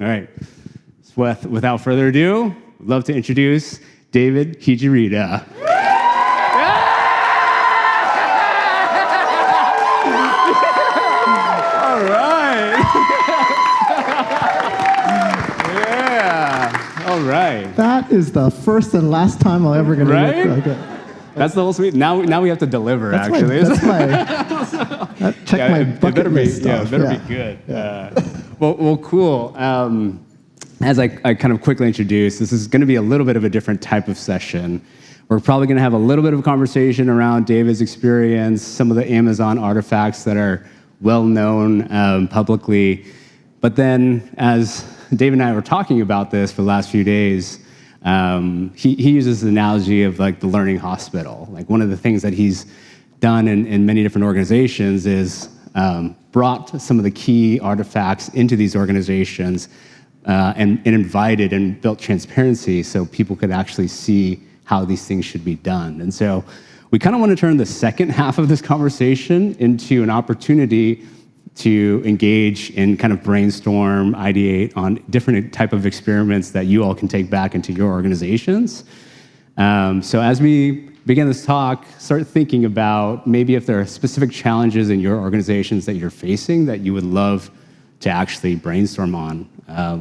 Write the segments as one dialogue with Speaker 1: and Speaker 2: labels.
Speaker 1: All right. Without further ado, I'd love to introduce David Hijirita. All right. Yeah. All right.
Speaker 2: That is the first and last time I'll ever get to
Speaker 1: Right?
Speaker 2: look like it.
Speaker 1: That's the whole sweet. Now we have to deliver.
Speaker 2: That's
Speaker 1: actually,
Speaker 2: check my bucket list
Speaker 1: Yeah,
Speaker 2: stuff.
Speaker 1: it better be good. Well, cool. As I kind of quickly introduced, this is going to be a little bit of a different type of session. We're probably going to have a little bit of a conversation around David's experience, some of the Amazon artifacts that are well known publicly. But then, as David and I were talking about this for the last few days, he uses the analogy of like the learning hospital. Like one of the things that he's done in many different organizations is brought some of the key artifacts into these organizations and invited and built transparency so people could actually see how these things should be done. And so we kind of want to turn the second half of this conversation into an opportunity to engage and kind of brainstorm, ideate on different type of experiments that you all can take back into your organizations. So as we begin this talk, start thinking about maybe if there are specific challenges in your organizations that you're facing that you would love to actually brainstorm on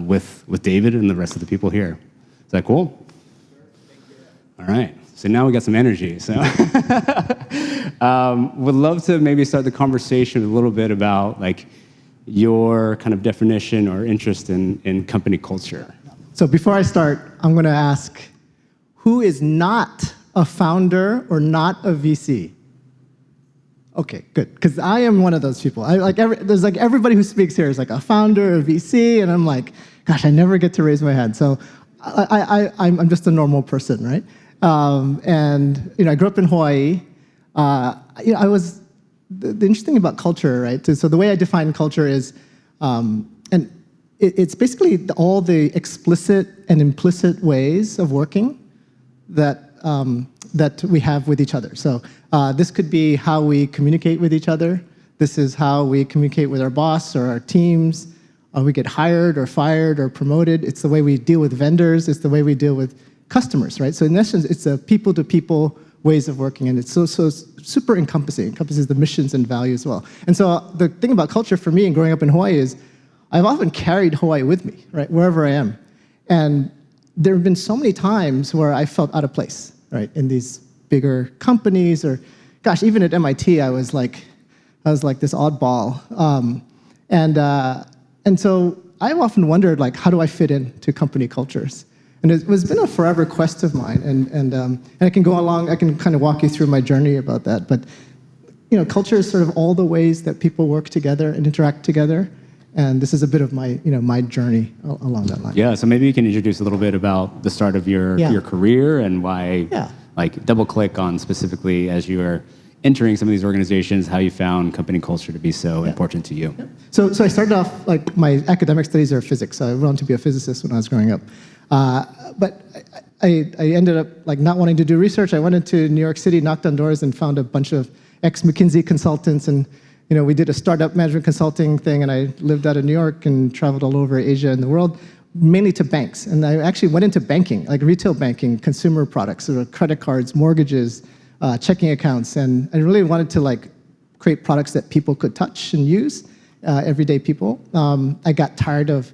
Speaker 1: with David and the rest of the people here. Is that cool? All right. So now we got some energy. So would love to maybe start the conversation with a little bit about like your kind of definition or interest in company culture.
Speaker 2: So before I start, I'm going to ask, who is not a founder or not a VC? Okay, good, because I am one of those people. There's like everybody who speaks here is like a founder, a VC, and I'm like, gosh, I never get to raise my hand. So I'm just a normal person, right? And I grew up in Hawaii. The interesting thing about culture, right? So the way I define culture is, and it's basically all the explicit and implicit ways of working that we have with each other. So this could be how we communicate with each other. This is how we communicate with our boss or our teams. We get hired or fired or promoted. It's the way we deal with vendors. It's the way we deal with customers, right? So in essence, it's a people-to-people ways of working, and it's so super encompassing. It encompasses the missions and values as well. And so the thing about culture for me and growing up in Hawaii is I've often carried Hawaii with me, right, wherever I am. And there have been so many times where I felt out of place, right, in these bigger companies, or gosh, even at MIT, I was like this oddball. And so I've often wondered, like, how do I fit into company cultures? And it's been a forever quest of mine, and I can go along. I can kind of walk you through my journey about that. But culture is sort of all the ways that people work together and interact together. And this is a bit of my my journey along that line.
Speaker 1: Yeah. So maybe you can introduce a little bit about the start of your career and why.
Speaker 2: Yeah.
Speaker 1: Like double click on specifically as you are entering some of these organizations, how you found company culture to be so important to you.
Speaker 2: Yeah. So I started off, like, my academic studies are physics. So I went on to be a physicist when I was growing up. But I ended up like not wanting to do research. I went into New York City, knocked on doors, and found a bunch of ex-McKinsey consultants. And we did a startup management consulting thing, and I lived out of New York and traveled all over Asia and the world, mainly to banks. And I actually went into banking, like retail banking, consumer products, sort of credit cards, mortgages, checking accounts. And I really wanted to like create products that people could touch and use, everyday people. I got tired of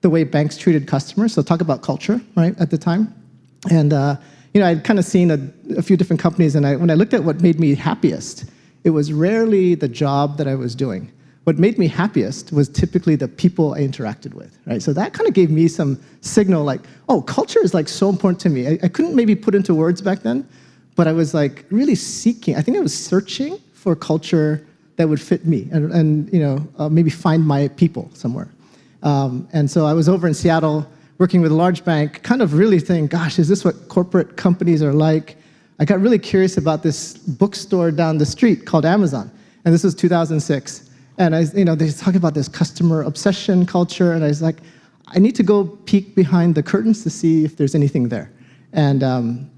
Speaker 2: the way banks treated customers. So talk about culture, right, at the time. And I'd kind of seen a few different companies, and when I looked at what made me happiest, it was rarely the job that I was doing. What made me happiest was typically the people I interacted with, right? So that kind of gave me some signal like, oh, culture is like so important to me. I couldn't maybe put into words back then, but I was like really seeking. I think I was searching for culture that would fit me and maybe find my people somewhere. And so I was over in Seattle working with a large bank, kind of really thinking, gosh, is this what corporate companies are like? I got really curious about this bookstore down the street called Amazon. And this was 2006. And they talk about this customer obsession culture. And I was like, I need to go peek behind the curtains to see if there's anything there. And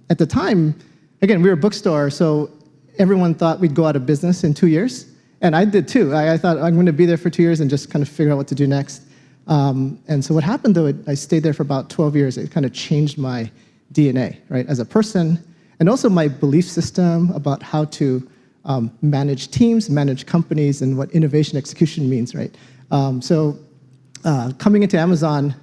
Speaker 2: at the time, again, we were a bookstore, so everyone thought we'd go out of business in 2 years. And I did too. I thought I'm going to be there for 2 years and just kind of figure out what to do next. And so what happened, though, I stayed there for about 12 years. It kind of changed my DNA, right, as a person, and also my belief system about how to manage teams, manage companies, and what innovation execution means, right? Coming into Amazon,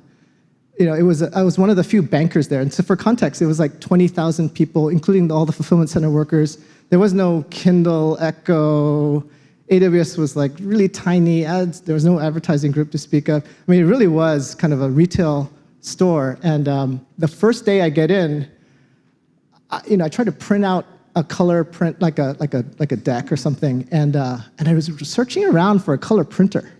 Speaker 2: I was one of the few bankers there. And so for context, it was like 20,000 people, including all the fulfillment center workers. There was no Kindle, Echo. AWS was like really tiny ads. There was no advertising group to speak of. I mean, it really was kind of a retail store. And the first day I get in, I tried to print out a color print, like a deck or something. And I was searching around for a color printer.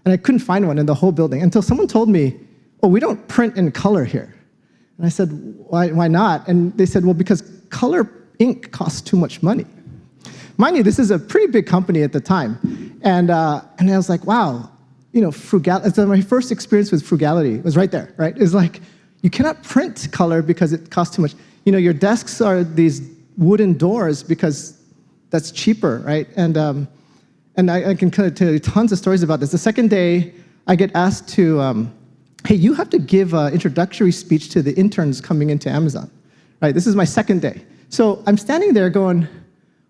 Speaker 2: And I couldn't find one in the whole building until someone told me, oh, we don't print in color here. And I said, why not? And they said, well, because color ink costs too much money. Mind you, this is a pretty big company at the time. And I was like, wow, frugality. So my first experience with frugality was right there, right? It's like, you cannot print color because it costs too much. Your desks are these wooden doors because that's cheaper, right? And I can kind of tell you tons of stories about this. The second day, I get asked to, hey, you have to give an introductory speech to the interns coming into Amazon, right? This is my second day. So I'm standing there going,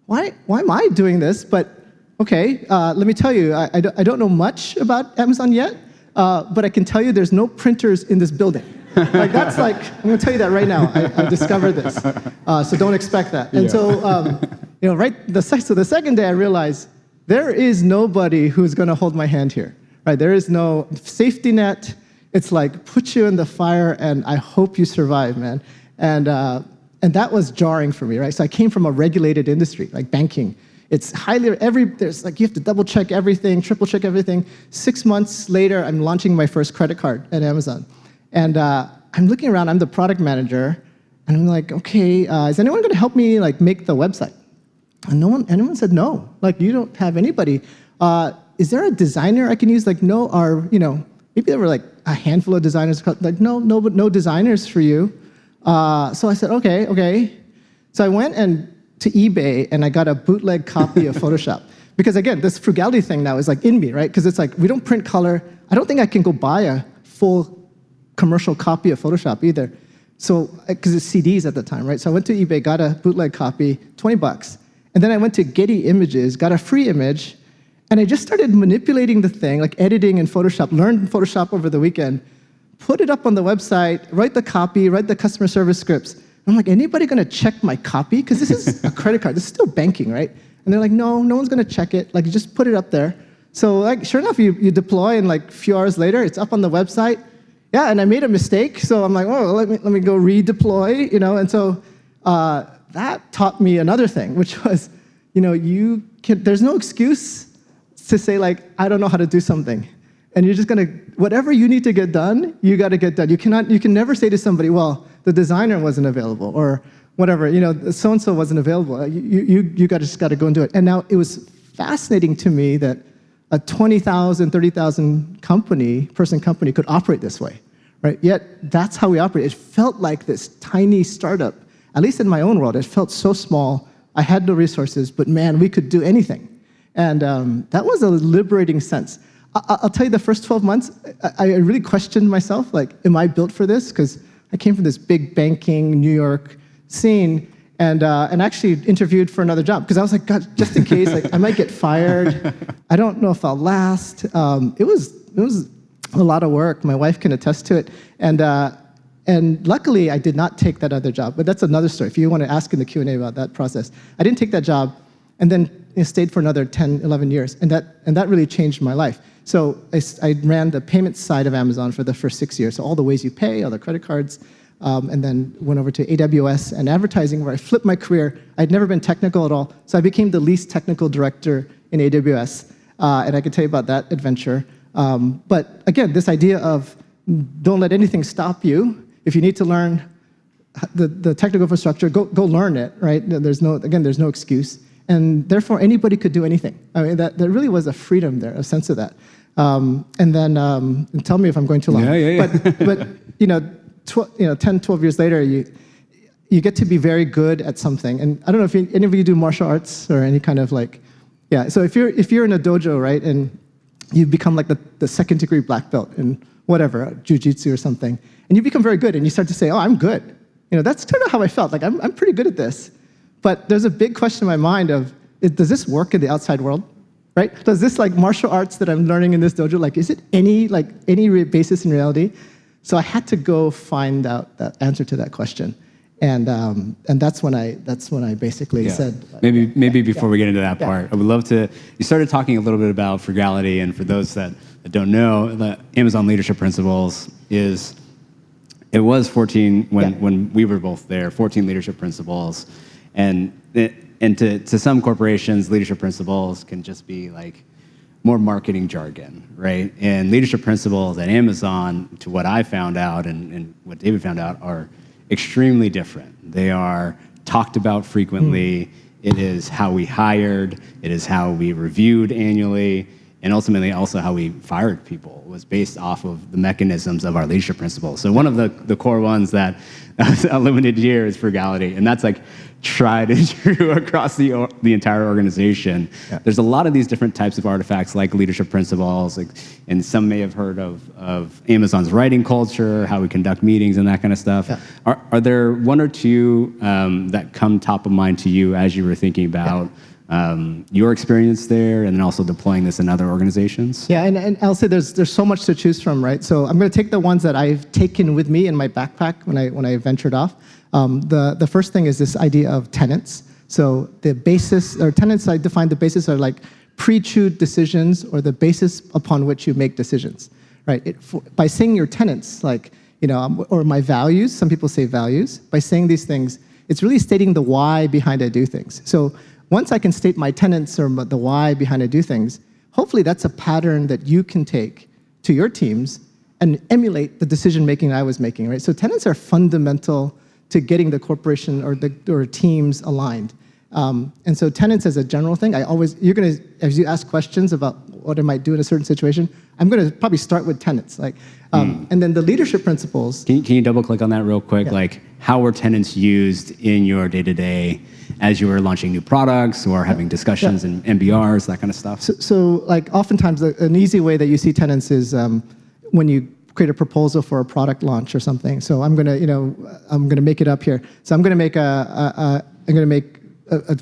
Speaker 2: why am I doing this? But okay, let me tell you, I don't know much about Amazon yet, but I can tell you there's no printers in this building. I'm gonna tell you that right now. I discovered this, so don't expect that. And so, the second day I realized there is nobody who's gonna hold my hand here, right? There is no safety net. It's like, put you in the fire, and I hope you survive, man. And that was jarring for me, right? So I came from a regulated industry, like banking. It's there's like, you have to double check everything, triple check everything. 6 months later, I'm launching my first credit card at Amazon. And I'm looking around, I'm the product manager, and I'm like, okay, is anyone gonna help me like make the website? And anyone said no, like you don't have anybody. Is there a designer I can use? Like, no, maybe there were like a handful of designers, like no designers for you. So I said, okay. So I went to eBay and I got a bootleg copy of Photoshop. Because again, this frugality thing now is like in me, right? Because it's like, we don't print color. I don't think I can go buy a full commercial copy of Photoshop either. So, because it's CDs at the time, right? So I went to eBay, got a bootleg copy, $20. And then I went to Getty Images, got a free image, and I just started manipulating the thing, like editing in Photoshop, learned Photoshop over the weekend, put it up on the website, write the copy, write the customer service scripts. I'm like, anybody gonna check my copy? Because this is a credit card, this is still banking, right? And they're like, no one's gonna check it. Like, you just put it up there. So like, sure enough, you deploy, and like a few hours later, it's up on the website. Yeah, and I made a mistake, so I'm like, oh, let me go redeploy, and so that taught me another thing, which was, there's no excuse to say like, I don't know how to do something. And you're just gonna, whatever you need to get done, you gotta get done. You can never say to somebody, well, the designer wasn't available, or whatever, so-and-so wasn't available. You just gotta go and do it. And now it was fascinating to me that a 20,000, 30,000 person company could operate this way, right? Yet that's how we operate. It felt like this tiny startup, at least in my own world. It felt so small. I had no resources, but man, we could do anything. And that was a liberating sense. I'll tell you, the first 12 months, I really questioned myself, like, am I built for this? Because I came from this big banking New York scene, and actually interviewed for another job, because I was like, God, just in case, like, I might get fired. I don't know if I'll last. It was a lot of work. My wife can attest to it. And luckily, I did not take that other job. But that's another story. If you want to ask in the Q&A about that process. I didn't take that job, and then stayed for another 10, 11 years. And that really changed my life. So I ran the payment side of Amazon for the first 6 years. So all the ways you pay, all the credit cards, and then went over to AWS and advertising, where I flipped my career. I'd never been technical at all. So I became the least technical director in AWS. And I could tell you about that adventure. But again, this idea of don't let anything stop you. If you need to learn the technical infrastructure, go learn it, right? There's no excuse. And therefore, anybody could do anything. I mean, there really was a freedom there, a sense of that. And then, and tell me if I'm going too long.
Speaker 1: Yeah.
Speaker 2: But 10, 12 years later, you get to be very good at something. And I don't know if any of you do martial arts or any kind of like, yeah. So if you're in a dojo, right, and you become like the second-degree black belt in whatever, jujitsu or something, and you become very good, and you start to say, oh, I'm good. That's kind of how I felt. Like, I'm pretty good at this. But there's a big question in my mind of, does this work in the outside world, right? Does this martial arts that I'm learning in this dojo, is it any basis in reality? So I had to go find out that answer to that question. And that's when I basically said,
Speaker 1: maybe before we get into that part, I would love to. You started talking a little bit about frugality, and for those that don't know, the Amazon leadership principles was 14 when we were both there. 14 leadership principles, and to some corporations, leadership principles can just be more marketing jargon, right? And leadership principles at Amazon, to what I found out and what David found out, are extremely different. They are talked about frequently. It is how we hired. It is how we reviewed annually. And ultimately also how we fired people was based off of the mechanisms of our leadership principles. So one of the core ones that was illuminated here is frugality. And that's tried and true across the entire organization. Yeah. There's a lot of these different types of artifacts like leadership principles, and some may have heard of Amazon's writing culture, how we conduct meetings and that kind of stuff. Yeah. Are there one or two that come top of mind to you as you were thinking about your experience there and then also deploying this in other organizations?
Speaker 2: Yeah, and I'll say there's so much to choose from, right? So I'm going to take the ones that I've taken with me in my backpack when I ventured off. The first thing is this idea of tenants. So the basis, or tenants, I define the basis are pre-chewed decisions or the basis upon which you make decisions, right? By saying your tenants, or my values, some people say values, by saying these things, it's really stating the why behind I do things. So once I can state my tenets or the why behind I do things, hopefully that's a pattern that you can take to your teams and emulate the decision-making I was making, right? So tenets are fundamental to getting the corporation or teams aligned. And so tenets as a general thing, you're gonna, as you ask questions about what I might do in a certain situation, I'm gonna probably start with tenets. And then the leadership principles.
Speaker 1: Can you double click on that real quick? Yeah. How were tenets used in your day-to-day as you were launching new products or having discussions in MBRs, that kind of stuff?
Speaker 2: So oftentimes an easy way that you see tenets is when you create a proposal for a product launch or something. So I'm gonna make it up here. So I'm gonna make a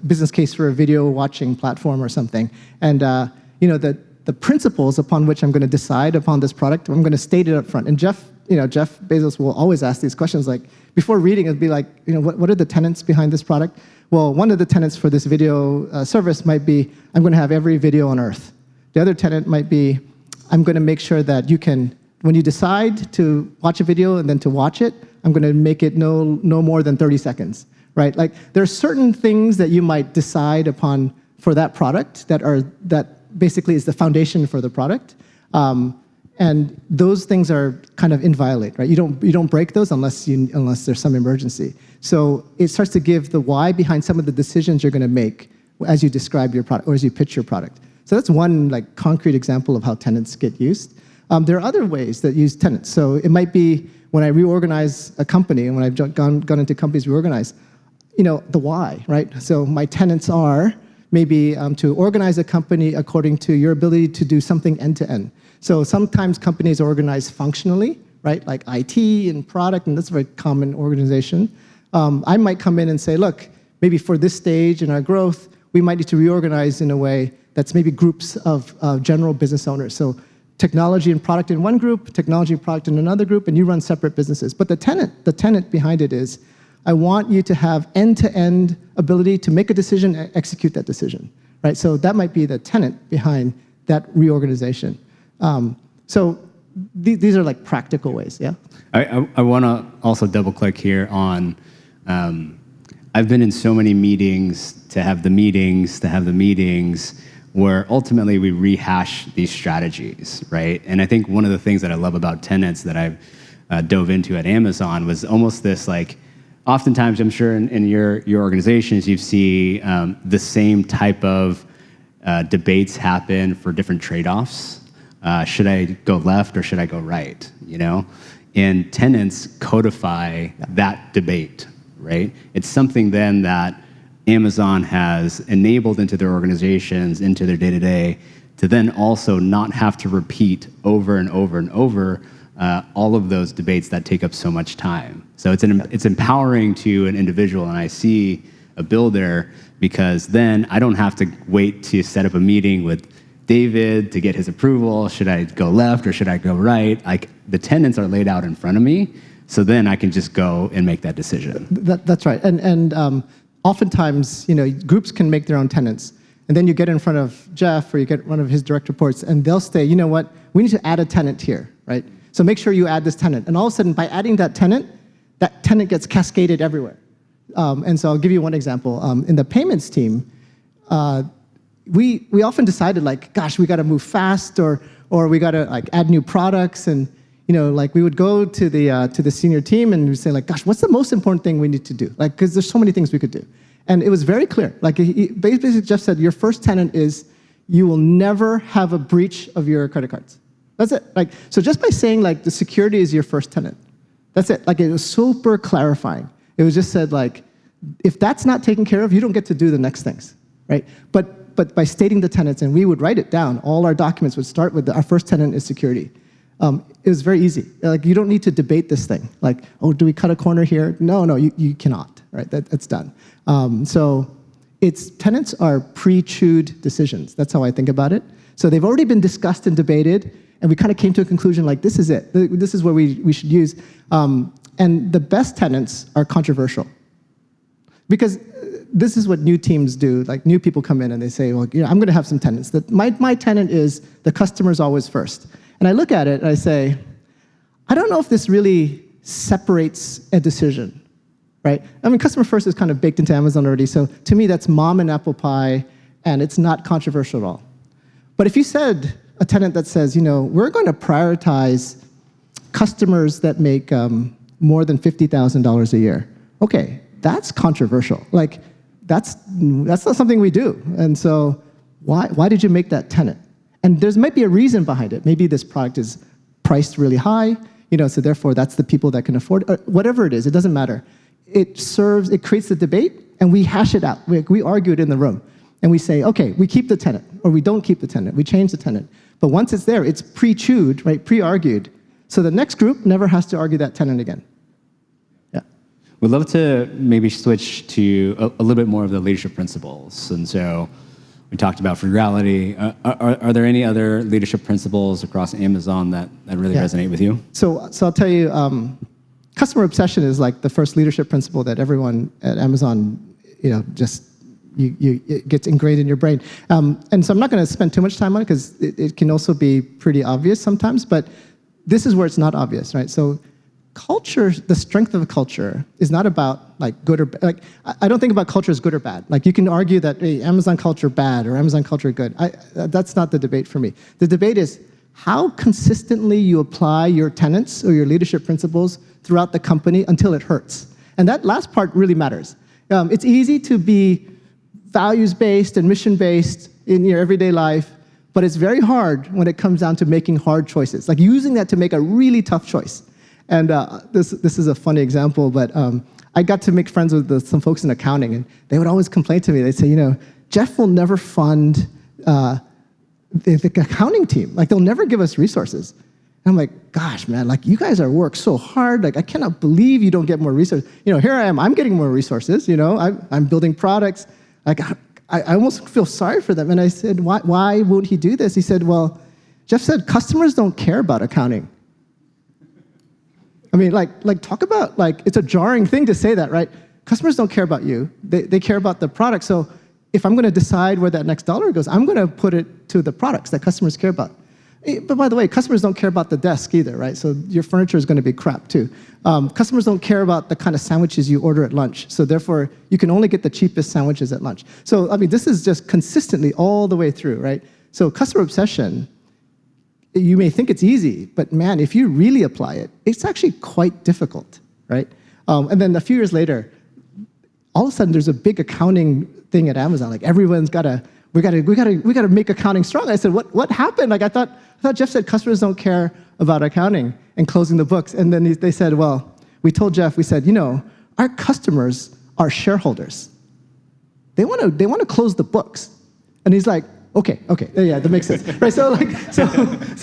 Speaker 2: business case for a video watching platform or something. And the principles upon which I'm gonna decide upon this product, I'm gonna state it up front. And Jeff Bezos will always ask these questions before reading, it'd be what are the tenets behind this product? Well, one of the tenets for this video service might be, I'm gonna have every video on Earth. The other tenet might be, I'm gonna make sure that you can, when you decide to watch a video and then to watch it, I'm going to make it no more than 30 seconds, right? There are certain things that you might decide upon for that product that basically is the foundation for the product, and those things are kind of inviolate, right? You don't break those unless there's some emergency. So it starts to give the why behind some of the decisions you're going to make as you describe your product or as you pitch your product. So that's one concrete example of how tenets get used. There are other ways that use tenets. So it might be when I reorganize a company, and when I've gone into companies reorganize, the why, right? So my tenets are maybe to organize a company according to your ability to do something end to end. So sometimes companies organize functionally, right? Like IT and product, and that's a very common organization. I might come in and say, look, maybe for this stage in our growth, we might need to reorganize in a way that's maybe groups of general business owners. So technology and product in one group, technology and product in another group, and you run separate businesses. But the tenet behind it is, I want you to have end-to-end ability to make a decision and execute that decision, right? So that might be the tenet behind that reorganization. So these are practical ways, yeah?
Speaker 1: I want to also double-click here on, I've been in so many meetings to have the meetings, where ultimately we rehash these strategies, right? And I think one of the things that I love about tenets that I've dove into at Amazon was almost this oftentimes I'm sure in your organizations you see the same type of debates happen for different trade-offs. Should I go left or should I go right, And tenets codify that debate, right? It's something then that Amazon has enabled into their organizations, into their day-to-day, to then also not have to repeat over and over and over all of those debates that take up so much time. So it's empowering to an individual, and I see a builder because then I don't have to wait to set up a meeting with David to get his approval. Should I go left or should I go right? Like the tenants are laid out in front of me, so then I can just go and make that decision.
Speaker 2: That's right. And oftentimes, groups can make their own tenants. And then you get in front of Jeff or you get one of his direct reports and they'll say, you know what, we need to add a tenant here, right? So make sure you add this tenant. And all of a sudden, by adding that tenant gets cascaded everywhere. And so I'll give you one example. In the payments team, we often decided like, gosh, we got to move fast or we got to like add new products. And like we would go to the senior team and we'd say like, gosh, what's the most important thing we need to do? Like, because there's so many things we could do. And it was very clear. Like basically Jeff said, your first tenant is you will never have a breach of your credit cards. That's it. Like, so just by saying like the security is your first tenant, that's it. Like it was super clarifying. It was just said like, if that's not taken care of, you don't get to do the next things, right? But by stating the tenants, and we would write it down, all our documents would start with our first tenant is security. It was very easy. Like you don't need to debate this thing. Like, oh, do we cut a corner here? No, you cannot, right? That's done. So tenants are pre-chewed decisions. That's how I think about it. So they've already been discussed and debated, and we kind of came to a conclusion like, this is it. This is what we should use. And the best tenants are controversial. Because this is what new teams do. Like new people come in and they say, well, I'm going to have some tenants. My tenant is the customer's always first. And I look at it and I say, I don't know if this really separates a decision, right? I mean, customer first is kind of baked into Amazon already. So to me, that's mom and apple pie, and it's not controversial at all. But if you said a tenant that says, we're going to prioritize customers that make more than $50,000 a year, okay, that's controversial. Like, that's not something we do. And so why did you make that tenant? And there might be a reason behind it. Maybe this product is priced really high, so therefore that's the people that can afford it. Or whatever it is, it doesn't matter. It creates the debate, and we hash it out. We argue it in the room. And we say, okay, we keep the tenant, or we don't keep the tenant. We change the tenant. But once it's there, it's pre-chewed, right, pre-argued. So the next group never has to argue that tenant again. Yeah.
Speaker 1: We'd love to maybe switch to a little bit more of the leadership principles. And so we talked about frugality. Are there any other leadership principles across Amazon that really resonate with you?
Speaker 2: So I'll tell you, customer obsession is like the first leadership principle that everyone at Amazon, it gets ingrained in your brain. And so I'm not going to spend too much time on it because it can also be pretty obvious sometimes, but this is where it's not obvious, right? So culture, the strength of a culture is not about like good or bad. Like, I don't think about culture as good or bad. Like you can argue that, hey, Amazon culture bad or Amazon culture good. That's not the debate for me. The debate is how consistently you apply your tenets or your leadership principles throughout the company until it hurts. And that last part really matters. It's easy to be values-based and mission-based in your everyday life, but it's very hard when it comes down to making hard choices, like using that to make a really tough choice. And this is a funny example, but I got to make friends with some folks in accounting, and they would always complain to me. They'd say, Jeff will never fund the accounting team. Like, they'll never give us resources. And I'm like, gosh, man, like, you guys are work so hard. Like, I cannot believe you don't get more resources. Here I am. I'm getting more resources. I'm building products. Like, I almost feel sorry for them. And I said, why won't he do this? He said, well, Jeff said, customers don't care about accounting. I mean, like talk about, like, it's a jarring thing to say that, right? Customers don't care about you. They care about the product. So if I'm going to decide where that next dollar goes, I'm going to put it to the products that customers care about. But by the way, customers don't care about the desk either, right? So your furniture is going to be crap too. Customers don't care about the kind of sandwiches you order at lunch. So therefore, you can only get the cheapest sandwiches at lunch. So, I mean, this is just consistently all the way through, right? So customer obsession, you may think it's easy, but man, if you really apply it, it's actually quite difficult, right? And then a few years later, all of a sudden there's a big accounting thing at Amazon. Like everyone's we gotta make accounting strong. I said, what happened? Like I thought Jeff said customers don't care about accounting and closing the books. And then they said, well, we told Jeff, we said, our customers are shareholders. They want to close the books. And he's like, Okay, yeah, that makes sense, right? So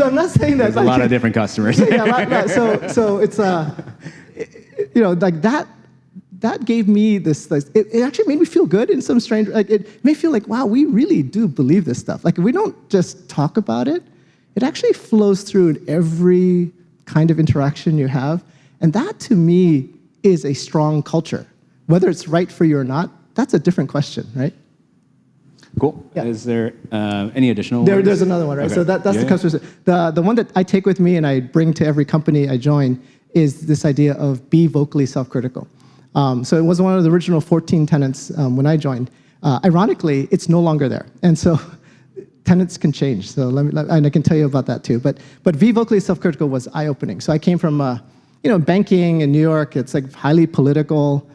Speaker 2: I'm not saying that.
Speaker 1: There's a lot of different customers.
Speaker 2: Yeah. So it's like that. That gave me this. It actually made me feel good in some strange. Like it made me feel like, wow, we really do believe this stuff. Like we don't just talk about it. It actually flows through in every kind of interaction you have, and that to me is a strong culture. Whether it's right for you or not, that's a different question, right?
Speaker 1: Cool. Yeah. Is there any additional?
Speaker 2: There's another one, right? Okay. So that's the customer. The one that I take with me and I bring to every company I join is this idea of be vocally self-critical. So it was one of the original 14 tenets when I joined. Ironically, it's no longer there, and so tenets can change. So and I can tell you about that too. But be vocally self-critical was eye-opening. So I came from banking in New York. It's like highly political.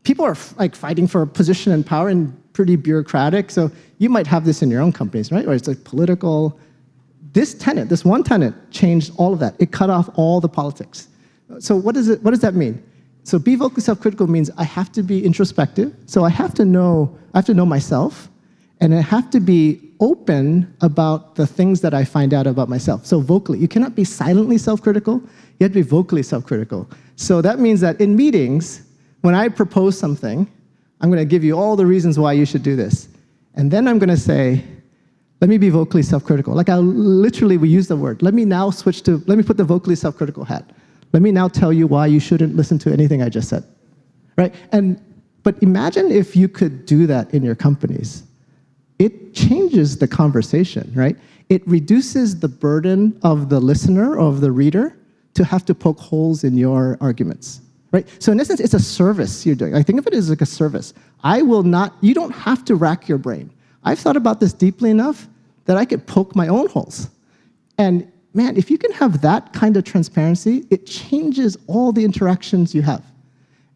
Speaker 2: People are like fighting for a position and power and pretty bureaucratic. So you might have this in your own companies, right? Or it's like political. This one tenet changed all of that. It cut off all the politics. So what does that mean? So be vocally self-critical means I have to be introspective. So I have to know myself, and I have to be open about the things that I find out about myself. So vocally, you cannot be silently self-critical. You have to be vocally self-critical. So that means that in meetings, when I propose something, I'm going to give you all the reasons why you should do this. And then I'm going to say, let me be vocally self-critical. Like we use the word. Let me put the vocally self-critical hat. Let me now tell you why you shouldn't listen to anything I just said, right? But imagine if you could do that in your companies. It changes the conversation, right? It reduces the burden of the listener or of the reader to have to poke holes in your arguments, right? So in essence, it's a service you're doing. I think of it as like a service. You don't have to rack your brain. I've thought about this deeply enough that I could poke my own holes. And man, if you can have that kind of transparency, it changes all the interactions you have.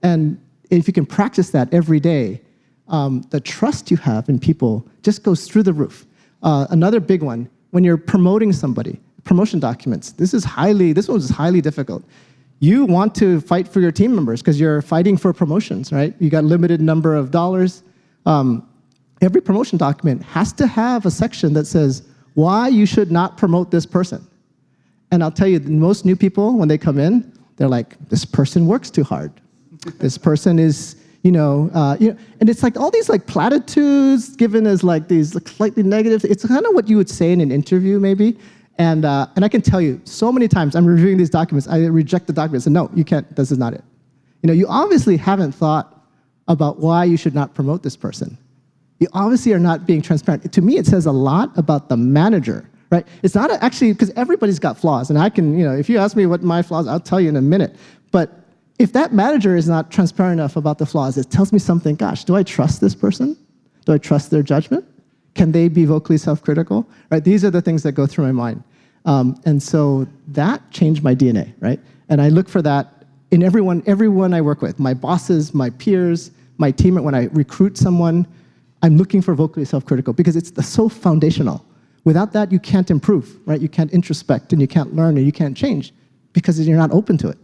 Speaker 2: And if you can practice that every day, the trust you have in people just goes through the roof. Another big one, when you're promoting somebody, promotion documents. This was highly difficult. You want to fight for your team members because you're fighting for promotions, right? You got a limited number of dollars. Every promotion document has to have a section that says why you should not promote this person. And I'll tell you, most new people, when they come in, they're like, this person works too hard. This person is, and it's like all these like platitudes given as like these slightly negative. It's kind of what you would say in an interview maybe. And I can tell you, so many times I'm reviewing these documents, I reject the documents and no, you can't, this is not it. You obviously haven't thought about why you should not promote this person. You obviously are not being transparent. To me, it says a lot about the manager. Right? It's not actually, because everybody's got flaws, and I can, if you ask me what my flaws, I'll tell you in a minute. But if that manager is not transparent enough about the flaws, it tells me something, gosh, do I trust this person? Do I trust their judgment? Can they be vocally self-critical? Right? These are the things that go through my mind. And so that changed my DNA, right? And I look for that in everyone I work with, my bosses, my peers, my team. When I recruit someone, I'm looking for vocally self-critical because it's so foundational. Without that, you can't improve, right? You can't introspect, and you can't learn, and you can't change because you're not open to it.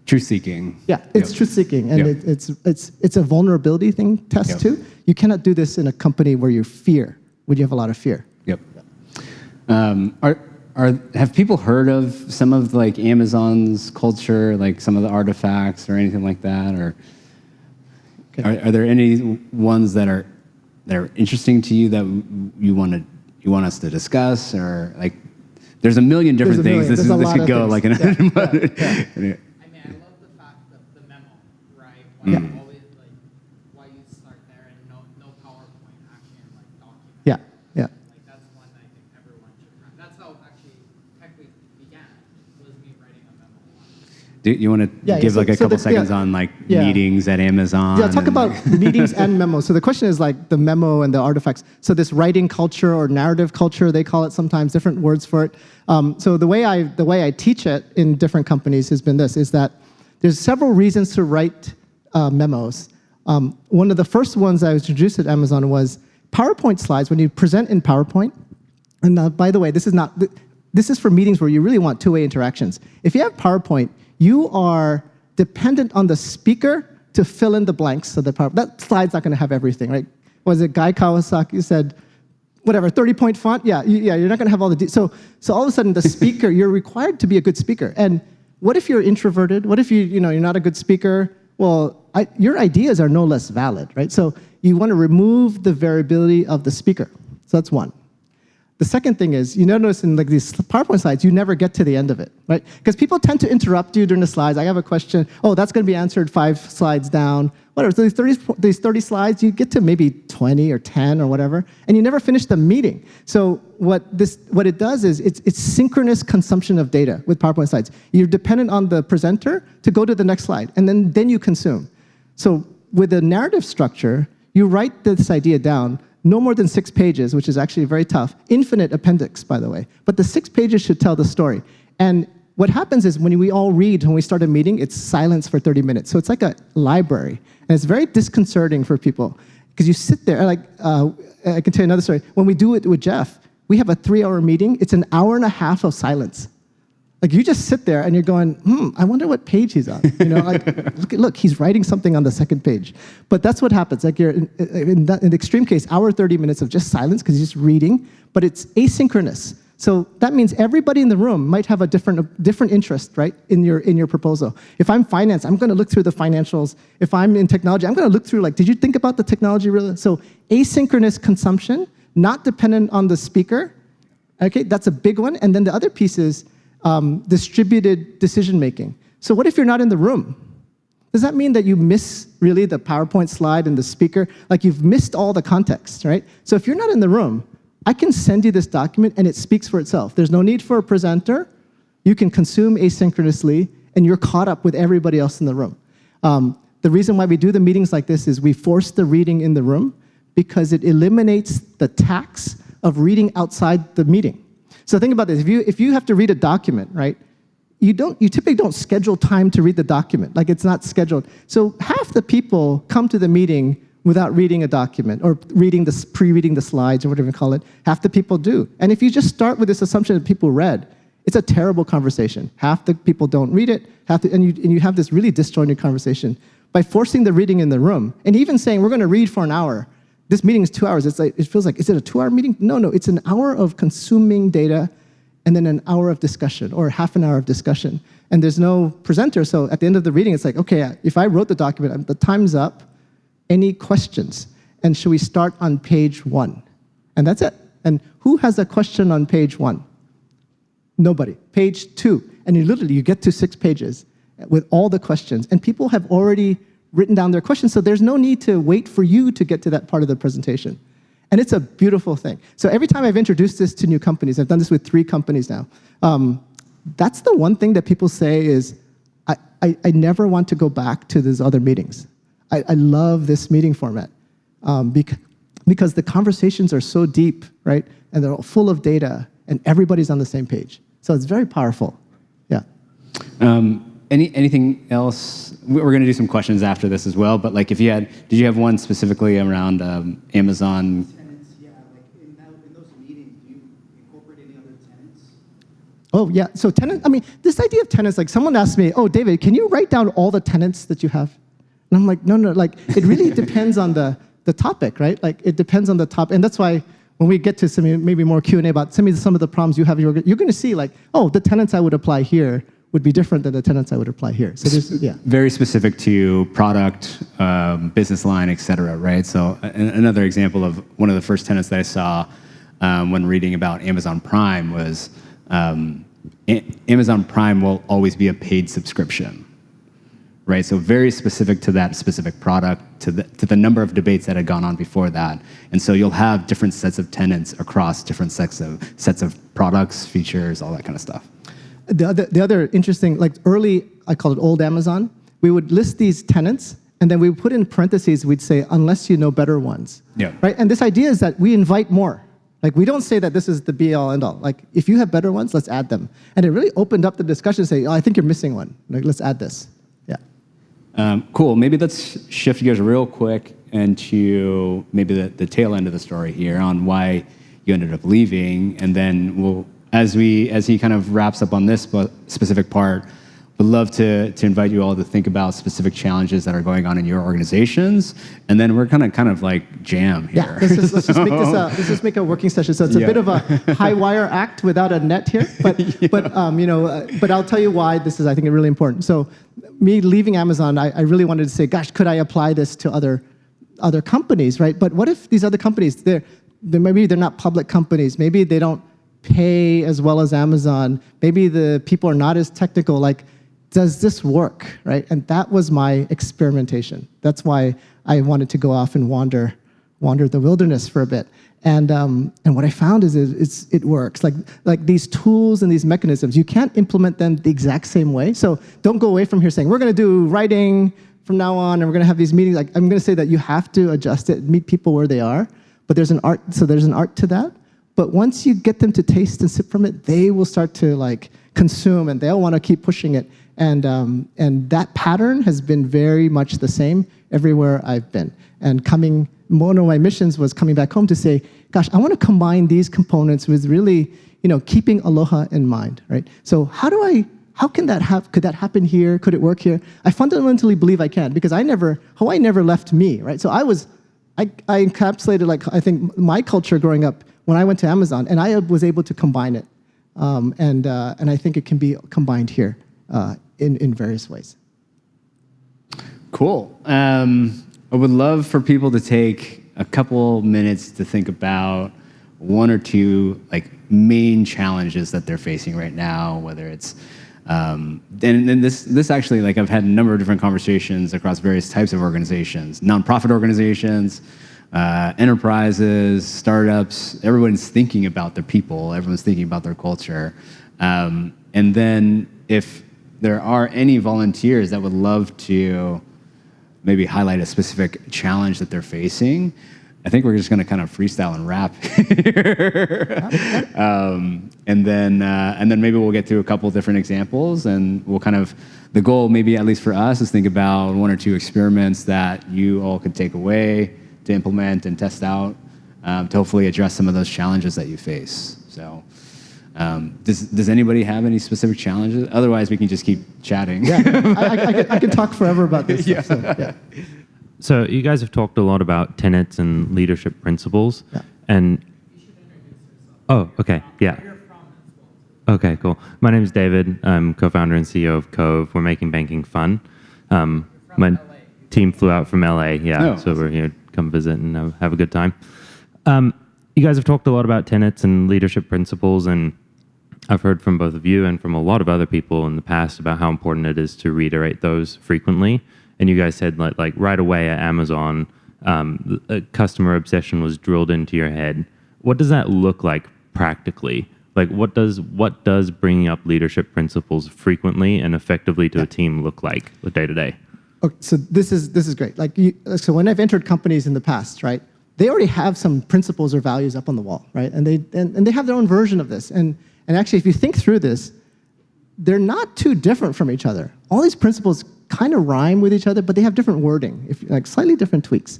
Speaker 1: Truth-seeking.
Speaker 2: Yeah, it's truth-seeking, and it's a vulnerability test too. You cannot do this in a company where you have a lot of fear.
Speaker 1: Yep. Have people heard of some of like Amazon's culture, like some of the artifacts or anything like that, or are there any ones that are interesting to you that you want us to discuss, or like there's a million different things. This could go like an.
Speaker 3: I mean, I love the fact that the memo, right? Why you always why you start there and no PowerPoint action document.
Speaker 2: Yeah.
Speaker 3: Like that's one that I think everyone should have. That's how actually technically began. Was me writing a memo.
Speaker 1: Do you want to give like a couple seconds on like meetings at Amazon?
Speaker 2: Yeah, talk about meetings and memos. So the question is like the memo and the artifacts. So this writing culture or narrative culture, they call it sometimes, different words for it. So the way I teach it in different companies has been this, is that there's several reasons to write memos. One of the first ones I was introduced at Amazon was PowerPoint slides. When you present in PowerPoint, and by the way, this is for meetings where you really want two-way interactions. If you have PowerPoint, you are dependent on the speaker to fill in the blanks of the PowerPoint. That slide's not going to have everything, right? Was it Guy Kawasaki said, whatever, 30-point font. Yeah, you're not going to have all the so all of a sudden the speaker, you're required to be a good speaker. And what if you're introverted? What if you're not a good speaker? Well, your ideas are no less valid, right? So you want to remove the variability of the speaker. So that's one. The second thing is, you notice in like these PowerPoint slides, you never get to the end of it, right? Because people tend to interrupt you during the slides. I have a question. Oh, that's going to be answered 5 slides down. Whatever. So these 30 slides, you get to maybe 20 or 10 or whatever, and you never finish the meeting. So what it does is it's synchronous consumption of data with PowerPoint slides. You're dependent on the presenter to go to the next slide, and then you consume. So with a narrative structure, you write this idea down. No more than 6 pages, which is actually very tough. Infinite appendix, by the way. But the 6 pages should tell the story. And what happens is when we all read, when we start a meeting, it's silence for 30 minutes. So it's like a library. And it's very disconcerting for people. Because you sit there, like, I can tell you another story. When we do it with Jeff, we have a 3-hour meeting. It's an hour and a half of silence. Like, you just sit there and you're going, I wonder what page he's on. Like, look, he's writing something on the second page. But that's what happens. Like, you're in the extreme case, hour 30 minutes of just silence because he's just reading, but it's asynchronous. So that means everybody in the room might have a different interest, right, in your proposal. If I'm finance, I'm going to look through the financials. If I'm in technology, I'm going to look through, like, did you think about the technology really? So asynchronous consumption, not dependent on the speaker. Okay, that's a big one. And then the other piece is distributed decision-making. So what if you're not in the room? Does that mean that you miss really the PowerPoint slide and the speaker? Like, you've missed all the context, right? So if you're not in the room, I can send you this document and it speaks for itself. There's no need for a presenter. You can consume asynchronously and you're caught up with everybody else in the room. The reason why we do the meetings like this is we force the reading in the room because it eliminates the tax of reading outside the meeting. So think about this. If you have to read a document, right, you typically don't schedule time to read the document. Like, it's not scheduled. So half the people come to the meeting without reading a document or pre-reading the slides or whatever you call it. Half the people do. And if you just start with this assumption that people read, it's a terrible conversation. Half the people don't read it, and you have this really disjointed conversation. By forcing the reading in the room, and even saying, we're going to read for an hour, this meeting is 2 hours. It's like, it feels like, is it a 2-hour meeting? No, it's an hour of consuming data and then an hour of discussion or half an hour of discussion. And there's no presenter, so at the end of the reading, it's like, okay, if I wrote the document, the time's up. Any questions? And should we start on page 1? And that's it. And who has a question on page 1? Nobody. Page 2. And you get to 6 pages with all the questions. And people have already written down their questions, so there's no need to wait for you to get to that part of the presentation. And it's a beautiful thing. So every time I've introduced this to new companies, I've done this with 3 companies now, that's the one thing that people say is, I never want to go back to those other meetings. I love this meeting format because the conversations are so deep, right? And they're all full of data, and everybody's on the same page. So it's very powerful. Yeah.
Speaker 1: Anything else? We're going to do some questions after this as well, but like, did you have one specifically around Amazon?
Speaker 4: Tenants, yeah. Like in those meetings, do you incorporate any other tenants?
Speaker 2: Oh yeah. So this idea of tenants, like someone asked me, oh David, can you write down all the tenants that you have? And I'm like, no. Like, it really depends on the topic, right? Like, it depends on the topic, and that's why when we get to some maybe more Q&A about some of the problems you have, you're going to see like, oh, the tenants I would apply here would be different than the tenants I would apply here. So
Speaker 1: very specific to product, business line, et cetera, right? So another example of one of the first tenants that I saw when reading about Amazon Prime was Amazon Prime will always be a paid subscription, right? So very specific to that specific product, to the number of debates that had gone on before that. And so you'll have different sets of tenants across different sets of products, features, all that kind of stuff.
Speaker 2: The other interesting, like early, I call it old Amazon, we would list these tenants, and then we would put in parentheses, we'd say, unless you know better ones.
Speaker 1: Yeah.
Speaker 2: Right? And this idea is that we invite more. Like, we don't say that this is the be-all, end-all. Like, if you have better ones, let's add them. And it really opened up the discussion to say, oh, I think you're missing one. Like, let's add this. Yeah.
Speaker 1: Cool. Maybe let's shift gears real quick into maybe the tail end of the story here on why you ended up leaving, and then as he kind of wraps up on this specific part, would love to invite you all to think about specific challenges that are going on in your organizations, and then we're gonna kind of like jam here.
Speaker 2: Yeah, let's just make a working session. So it's a bit of a high wire act without a net here, but but I'll tell you why this is, I think, really important. So me leaving Amazon, I really wanted to say, gosh, could I apply this to other companies, right? But what if these other companies, maybe they're not public companies, maybe they don't pay as well as Amazon, maybe the people are not as technical, like, does this work, right? And that was my experimentation. That's why I wanted to go off and wander the wilderness for a bit. And what I found is it works. Like these tools and these mechanisms, you can't implement them the exact same way. So don't go away from here saying, we're going to do writing from now on, and we're going to have these meetings. Like, I'm going to say that you have to adjust it, meet people where they are. But there's an art. So there's an art to that. But once you get them to taste and sip from it, they will start to like consume, and they'll want to keep pushing it. And that pattern has been very much the same everywhere I've been. And one of my missions was coming back home to say, gosh, I want to combine these components with really, keeping Aloha in mind, right? So could that happen here? Could it work here? I fundamentally believe I can, because Hawaii never left me, right? So I encapsulated, like, I think my culture growing up when I went to Amazon, and I was able to combine it. And I think it can be combined here in various ways.
Speaker 1: Cool. I would love for people to take a couple minutes to think about one or two like main challenges that they're facing right now, whether it's and this actually, like, I've had a number of different conversations across various types of organizations, nonprofit organizations, enterprises, startups. Everyone's thinking about their people. Everyone's thinking about their culture. And then if there are any volunteers that would love to maybe highlight a specific challenge that they're facing, I think we're just going to kind of freestyle and rap here. And then maybe we'll get through a couple different examples, and we'll the goal, maybe at least for us, is think about one or two experiments that you all could take away to implement and test out to hopefully address some of those challenges that you face. So does anybody have any specific challenges? Otherwise, we can just keep chatting.
Speaker 2: Yeah, I could talk forever about this stuff. So, yeah.
Speaker 5: So you guys have talked a lot about tenets and leadership principles.
Speaker 2: Yeah.
Speaker 5: And okay, yeah. Okay, cool. My name is David. I'm co-founder and CEO of Cove. We're making banking fun. My team flew out from LA, so we're here to come visit and have a good time. You guys have talked a lot about tenets and leadership principles, and I've heard from both of you and from a lot of other people in the past about how important it is to reiterate those frequently. And you guys said like right away at Amazon, customer obsession was drilled into your head. What does that look like practically? Like what does bringing up leadership principles frequently and effectively to a team look like day to day?
Speaker 2: Okay, so this is great. So when I've entered companies in the past, right, they already have some principles or values up on the wall, right? And they have their own version of this. And actually, if you think through this, they're not too different from each other. All these principles kind of rhyme with each other, but they have different wording, slightly different tweaks.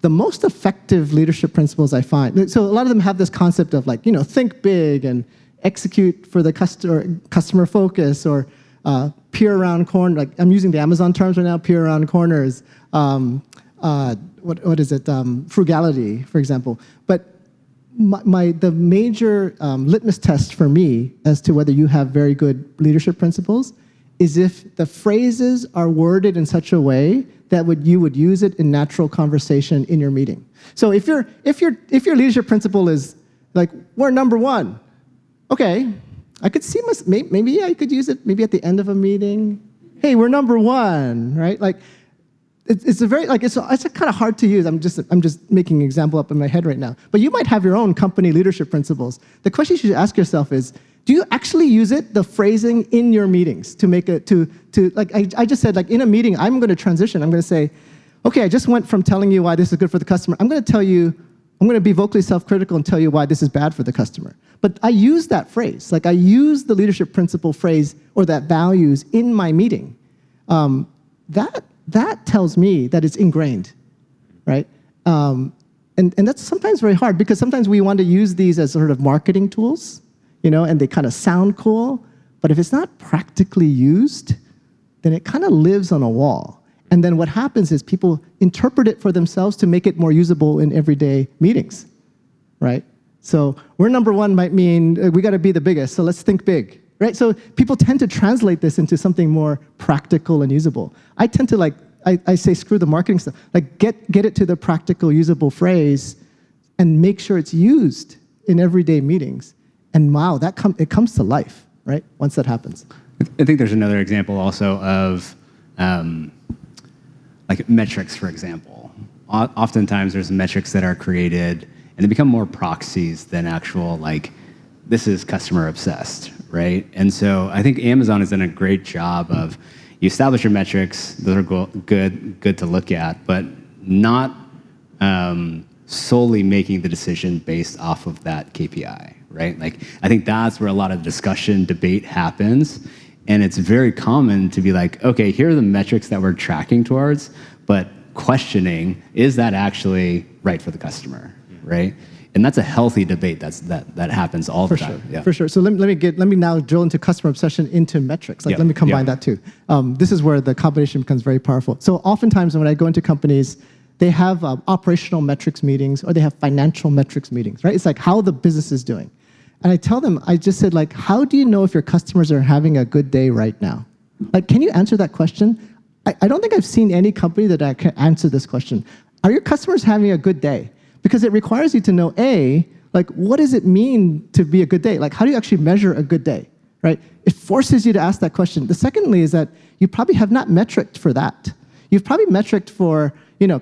Speaker 2: The most effective leadership principles I find, so a lot of them have this concept of think big and execute for the customer focus, or peer around corner. Like I'm using the Amazon terms right now, peer around corners. What is it? Frugality, for example. But the major litmus test for me as to whether you have very good leadership principles is if the phrases are worded in such a way that you would use it in natural conversation in your meeting. So if your leadership principle is like, we're number one, okay, I could see maybe I could use it maybe at the end of a meeting. Hey, we're number one, right? Like it's a very it's kind of hard to use. I'm just making an example up in my head right now. But you might have your own company leadership principles. The question you should ask yourself is, do you actually use it, the phrasing, in your meetings to make it I just said, in a meeting, I'm going to transition. I'm going to say, okay, I just went from telling you why this is good for the customer. I'm going to be vocally self-critical and tell you why this is bad for the customer. But I use that phrase. I use the leadership principle phrase or that values in my meeting. That tells me that it's ingrained, right? And that's sometimes very hard, because sometimes we want to use these as sort of marketing tools, and they kind of sound cool, But if it's not practically used, then it kind of lives on a wall. And then what happens is people interpret it for themselves to make it more usable in everyday meetings, right? So we're number one might mean we got to be the biggest, so let's think big, right? So people tend to translate this into something more practical and usable. I tend to I say screw the marketing stuff. Like get it to the practical, usable phrase and make sure it's used in everyday meetings. And wow, it comes to life, right? Once that happens.
Speaker 1: I think there's another example also of like metrics, for example. Oftentimes there's metrics that are created and they become more proxies than actual, like, this is customer obsessed, right? And so I think Amazon has done a great job of, you establish your metrics, those are good to look at, but not solely making the decision based off of that KPI, right? Like, I think that's where a lot of discussion, debate happens. And it's very common to be like, okay, here are the metrics that we're tracking towards, but questioning, is that actually right for the customer, right? And that's a healthy debate that happens all the time.
Speaker 2: Sure.
Speaker 1: Yeah.
Speaker 2: For sure. So let me now drill into customer obsession into metrics. Let me combine that too. This is where the combination becomes very powerful. So oftentimes when I go into companies, they have operational metrics meetings or they have financial metrics meetings, right? It's like how the business is doing. And I tell them, I just said, like, how do you know if your customers are having a good day right now? Like, can you answer that question? I don't think I've seen any company that I can answer this question. Are your customers having a good day? Because it requires you to know, A, like, what does it mean to be a good day? Like, how do you actually measure a good day, right? It forces you to ask that question. The secondly is that you probably have not metriced for that. You've probably metriced for,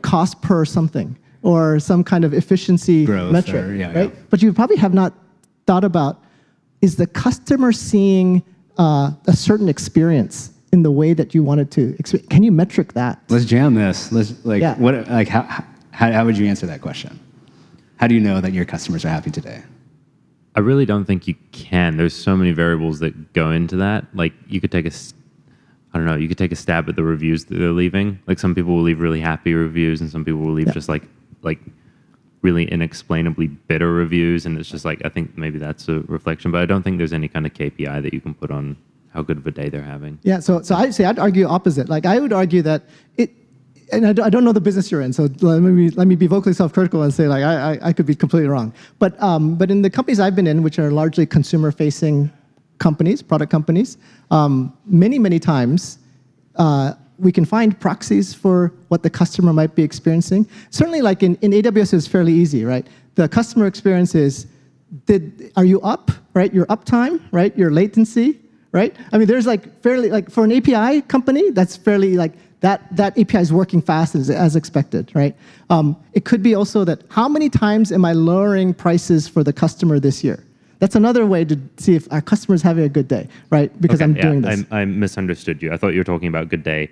Speaker 2: cost per something or some kind of efficiency
Speaker 1: Growth
Speaker 2: metric, right?
Speaker 1: Yeah.
Speaker 2: But you probably have not thought about, is the customer seeing a certain experience in the way that you wanted to experience? Can you metric that?
Speaker 1: Let's jam this. How would you answer that question? How do you know that your customers are happy today?
Speaker 5: I really don't think you can. There's so many variables that go into that. Like, you could take you could take a stab at the reviews that they're leaving. Like, some people will leave really happy reviews and some people will leave just like really inexplainably bitter reviews. And it's just like, I think maybe that's a reflection, but I don't think there's any kind of KPI that you can put on how good of a day they're having.
Speaker 2: Yeah, so I'd argue opposite. Like, I would argue that and I don't know the business you're in, so let me be vocally self-critical and say, like, I could be completely wrong. But in the companies I've been in, which are largely consumer-facing companies, product companies, many times we can find proxies for what the customer might be experiencing. Certainly, like in AWS, it's fairly easy, right? The customer experience is, are you up, right? Your uptime, right? Your latency, right? I mean, there's like fairly, like for an API company, that's fairly like, that API is working fast as expected, right? It could be also that how many times am I lowering prices for the customer this year? That's another way to see if our customer is having a good day, right? Because I'm doing this.
Speaker 5: I misunderstood you. I thought you were talking about good day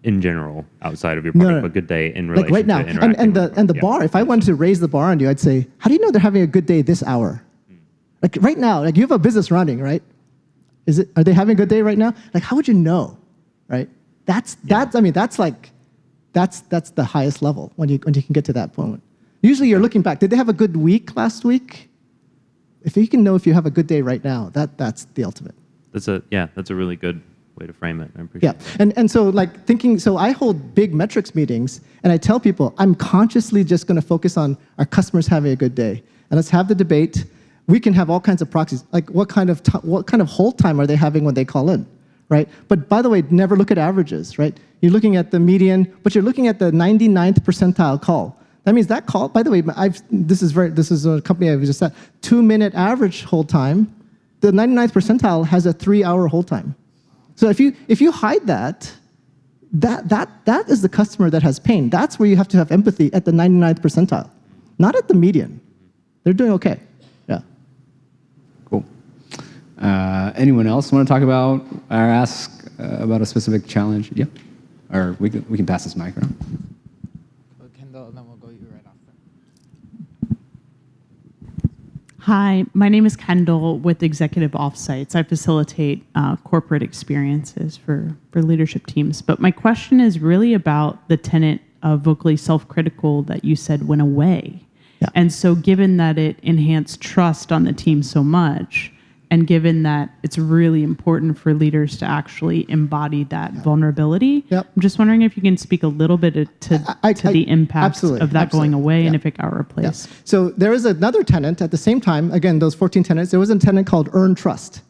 Speaker 5: in general outside of your product, but good day in relation
Speaker 2: like right now.
Speaker 5: to interacting.
Speaker 2: And the bar, if I wanted to raise the bar on you, I'd say, how do you know they're having a good day this hour? Like right now, like you have a business running, right? Are they having a good day right now? Like, how would you know, right? That's the highest level when you can get to that point. Usually you're looking back. Did they have a good week last week? If you can know if you have a good day right now, that's the ultimate.
Speaker 5: That's a really good way to frame it. I appreciate
Speaker 2: that. And so like thinking, so I hold big metrics meetings and I tell people, I'm consciously just going to focus on our customers having a good day. And let's have the debate. We can have all kinds of proxies. Like what kind of hold time are they having when they call in? Right? But by the way, never look at averages, right? You're looking at the median, but you're looking at the 99th percentile call. That means that call, by the way, this is a company I've just said, 2-minute average hold time. The 99th percentile has a 3-hour hold time. So if you hide that is the customer that has pain. That's where you have to have empathy at the 99th percentile, not at the median. They're doing okay. Yeah.
Speaker 1: Cool. Anyone else want to talk about or ask about a specific challenge? Yeah. Or we can pass this mic around.
Speaker 3: Kendall, then we'll go you right after.
Speaker 6: Hi, my name is Kendall with Executive Offsites. I facilitate corporate experiences for leadership teams. But my question is really about the tenet of vocally self-critical that you said went away.
Speaker 2: Yeah.
Speaker 6: And so given that it enhanced trust on the team so much, And given that it's really important for leaders to actually embody that vulnerability,
Speaker 2: Yep.
Speaker 6: I'm just wondering if you can speak a little bit to the impacts
Speaker 2: absolutely,
Speaker 6: of that going
Speaker 2: absolutely.
Speaker 6: away and
Speaker 2: Yeah.
Speaker 6: if it got replaced.
Speaker 2: So there is another tenet at the same time, again, those 14 tenets, there was a tenet called earn trust.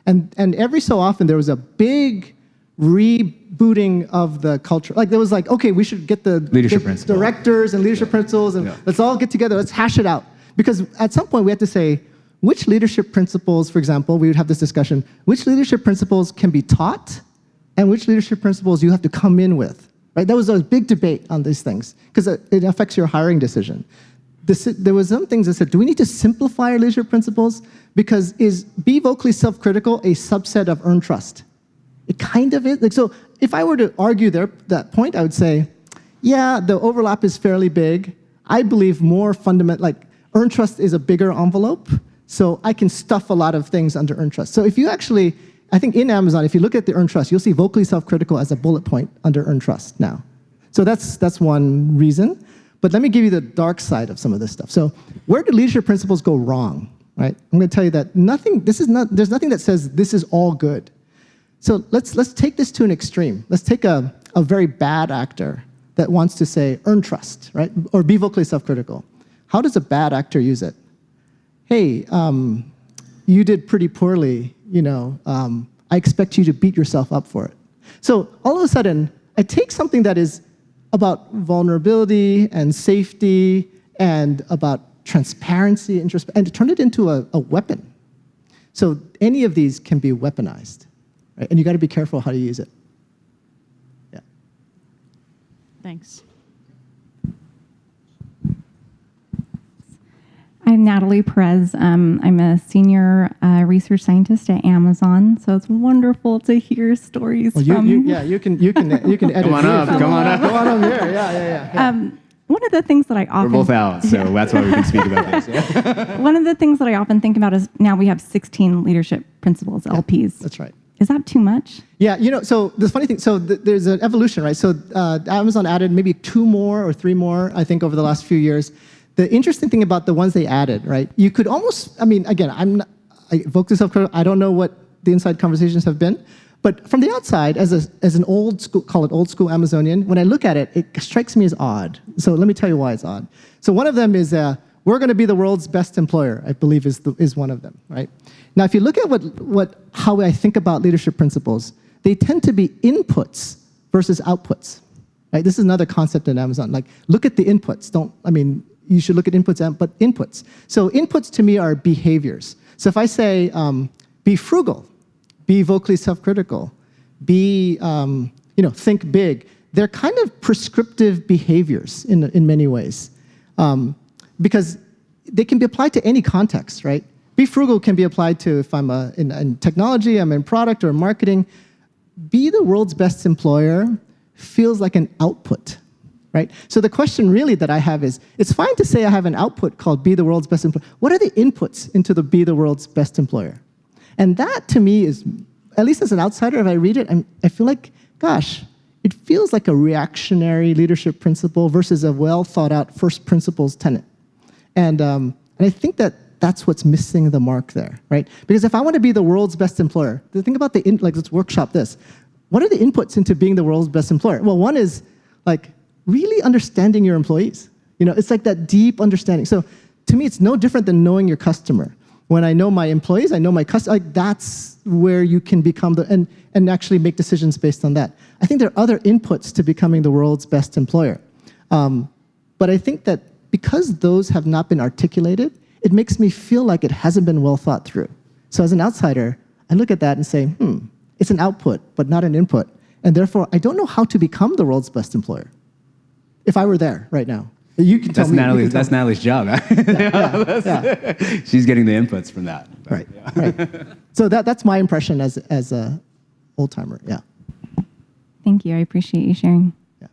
Speaker 2: And every so often there was a big rebooting of the culture. Like there was like, okay, we should get the
Speaker 1: Leadership principle.
Speaker 2: directors and leadership principles and let's all get together, let's hash it out. Because at some point we had to say, which leadership principles, for example, we would have this discussion, which leadership principles can be taught and which leadership principles you have to come in with, right? There was a big debate on these things because it affects your hiring decision. There was some things that said, do we need to simplify our leadership principles? Because is be vocally self-critical a subset of earn trust? It kind of is. Like, so if I were to argue that point, I would say, yeah, the overlap is fairly big. I believe more fundamental, like earn trust is a bigger envelope. So I can stuff a lot of things under earn trust. So if you actually, I think in Amazon, if you look at the earn trust, you'll see vocally self-critical as a bullet point under earn trust now. So that's one reason. But let me give you the dark side of some of this stuff. So where do leadership principles go wrong, right? I'm going to tell you that there's nothing that says this is all good. So let's take this to an extreme. Let's take a very bad actor that wants to say earn trust, right? Or be vocally self-critical. How does a bad actor use it? Hey, you did pretty poorly, I expect you to beat yourself up for it. So all of a sudden, I take something that is about vulnerability and safety and about transparency and turn it into a weapon. So any of these can be weaponized, right? And you got to be careful how to use it. Yeah.
Speaker 6: Thanks.
Speaker 7: I'm Natalie Perez. I'm a senior research scientist at Amazon, so it's wonderful to hear stories
Speaker 2: Well,
Speaker 7: from.
Speaker 2: you can edit.
Speaker 1: Come on up, come on up.
Speaker 2: Come on up here. Yeah.
Speaker 7: One of the things that I often
Speaker 1: We're both out, so that's why we can speak about this. Yeah.
Speaker 7: one of the things that I often think about is now we have 16 leadership principles, LPs.
Speaker 2: That's right.
Speaker 7: Is that too much?
Speaker 2: Yeah, so the funny thing, there's an evolution, right? So Amazon added maybe 2 more or 3 more, I think, over the last few years. The interesting thing about the ones they added, right? You could almost, again, I vocally self-critical. I don't know what the inside conversations have been, but from the outside, as an old school, call it old school Amazonian, when I look at it, it strikes me as odd. So let me tell you why it's odd. So one of them is we're going to be the world's best employer, I believe is one of them, right? Now, if you look at how I think about leadership principles, they tend to be inputs versus outputs, right? This is another concept in Amazon. Like, look at the inputs. You should look at inputs, but inputs. So inputs to me are behaviors. So if I say, be frugal, be vocally self-critical, think big, they're kind of prescriptive behaviors in many ways. Because they can be applied to any context, right? Be frugal can be applied to if I'm in technology, I'm in product or marketing. Be the world's best employer feels like an output. Right? So the question really that I have is, it's fine to say I have an output called be the world's best employer. What are the inputs into the be the world's best employer? And that to me is, at least as an outsider, if I read it, I feel like, gosh, it feels like a reactionary leadership principle versus a well thought out first principles tenet. And I think that's what's missing the mark there, right? Because if I want to be the world's best employer, think about let's workshop this. What are the inputs into being the world's best employer? Well, one is really understanding your employees. It's like that deep understanding. So to me, it's no different than knowing your customer. When I know my employees, I know my customer. That's where you can become and actually make decisions based on that. I think there are other inputs to becoming the world's best employer. But I think that because those have not been articulated, it makes me feel like it hasn't been well thought through. So as an outsider, I look at that and say, it's an output, but not an input. And therefore, I don't know how to become the world's best employer. If I were there right now, you can tell me.
Speaker 1: That's Natalie's job.
Speaker 2: Yeah.
Speaker 1: She's getting the inputs from that.
Speaker 2: Right. So that's my impression as a old timer. Yeah.
Speaker 7: Thank you. I appreciate you sharing.
Speaker 2: Yeah.